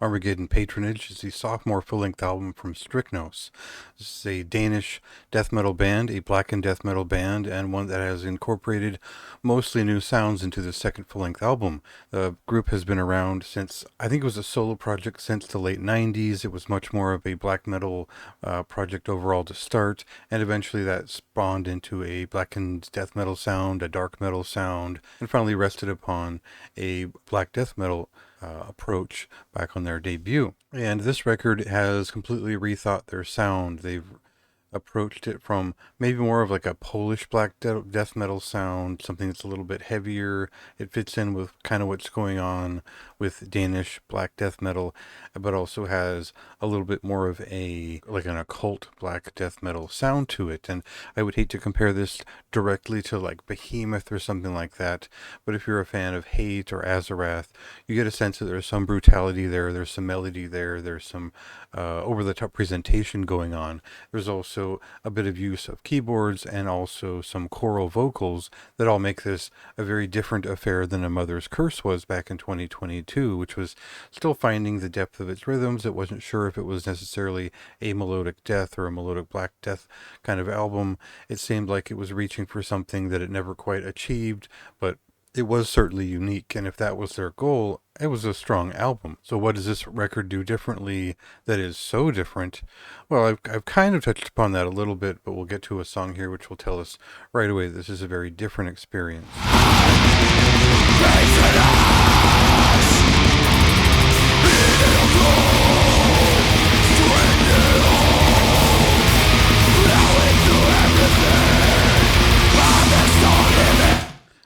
Armageddon Patronage is the sophomore full-length album from Strychnos. This is a Danish death metal band, a blackened death metal band, and one that has incorporated mostly new sounds into the second full-length album. The group has been around since, I think it was a solo project since the late 90s. It was much more of a black metal project overall to start, and eventually that spawned into a blackened death metal sound, a dark metal sound, and finally rested upon a black death metal approach back on their debut. And this record has completely rethought their sound. They've approached it from maybe more of like a Polish death metal sound, something that's a little bit heavier. It fits in with kind of what's going on with Danish black death metal, but also has a little bit more of a like an occult black death metal sound to it. And I would hate to compare this directly to like Behemoth or something like that, but if you're a fan of Hate or Azarath, you get a sense that there's some brutality there, there's some melody there, there's some over-the-top presentation going on. There's also a bit of use of keyboards and also some choral vocals that all make this a very different affair than A Mother's Curse was back in 2022, which was still finding the depth of its rhythms. It wasn't sure if it was necessarily a melodic death or a melodic black death kind of album. It seemed like it was reaching for something that it never quite achieved, but it was certainly unique, and if that was their goal, it was a strong album. So what does this record do differently that is so different? Well, I've kind of touched upon that a little bit, but we'll get to a song here which will tell us right away this is a very different experience.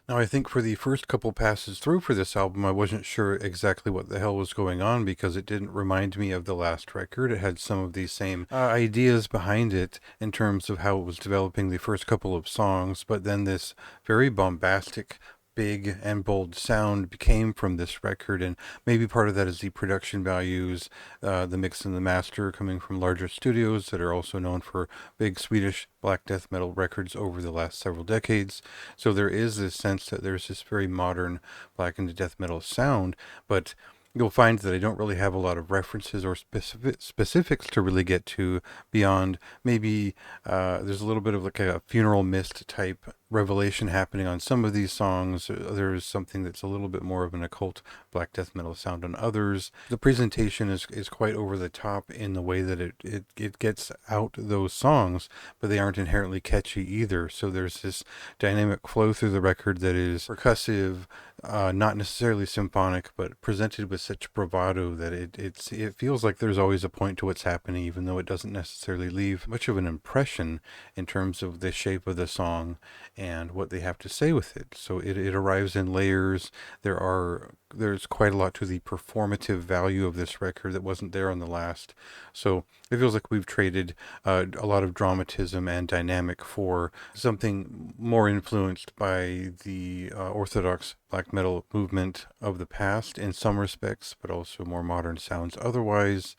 Now, I think for the first couple passes through for this album, I wasn't sure exactly what the hell was going on because it didn't remind me of the last record. It had some of these same ideas behind it in terms of how it was developing the first couple of songs, but then this very bombastic, big and bold sound came from this record, and maybe part of that is the production values, the mix and the master coming from larger studios that are also known for big Swedish black death metal records over the last several decades. So there is this sense that there's this very modern black and death metal sound, but you'll find that I don't really have a lot of references or specifics to really get to beyond maybe there's a little bit of like a funeral mist type revelation happening on some of these songs. There's something that's a little bit more of an occult black death metal sound on others. The presentation is quite over the top in the way that it gets out those songs, but they aren't inherently catchy either. So there's this dynamic flow through the record that is percussive, not necessarily symphonic, but presented with such bravado that it feels like there's always a point to what's happening, even though it doesn't necessarily leave much of an impression in terms of the shape of the song and what they have to say with it. So it arrives in layers. There's quite a lot to the performative value of this record that wasn't there on the last. So it feels like we've traded a lot of dramatism and dynamic for something more influenced by the orthodox black metal movement of the past in some respects, but also more modern sounds otherwise.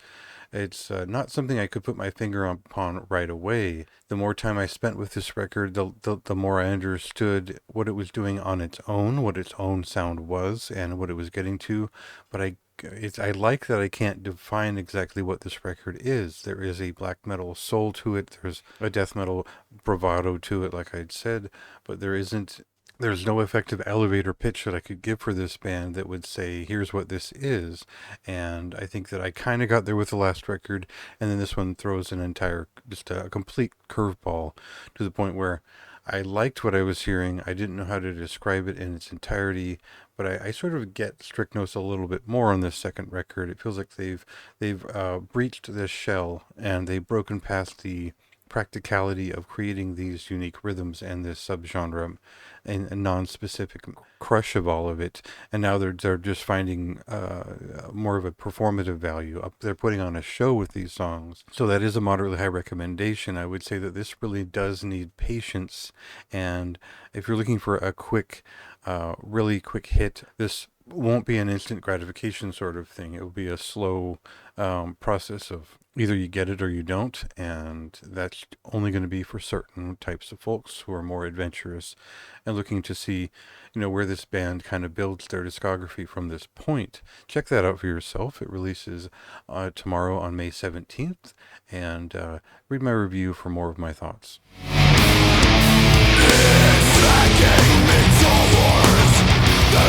It's not something I could put my finger upon right away. The more time I spent with this record, the more I understood what it was doing on its own, what its own sound was, and what it was getting to. But I like that I can't define exactly what this record is. There is a black metal soul to it. There's a death metal bravado to it, like I'd said, but there's no effective elevator pitch that I could give for this band that would say, here's what this is. And I think that I kind of got there with the last record, and then this one throws just a complete curveball to the point where I liked what I was hearing. I didn't know how to describe it in its entirety, but I sort of get Strychnos a little bit more on this second record. It feels like they've breached this shell and they've broken past the practicality of creating these unique rhythms and this subgenre and a non-specific crush of all of it, and now they're just finding more of a performative value. They're putting on a show with these songs, so that is a moderately high recommendation. I would say that this really does need patience, and if you're looking for a quick, really quick hit, this won't be an instant gratification sort of thing. It will be a slow process of Either you get it or you don't, and that's only going to be for certain types of folks who are more adventurous and looking to see, where this band kind of builds their discography from this point. Check that out for yourself. It releases tomorrow on May 17th, and read my review for more of my thoughts. It's dragging me towards the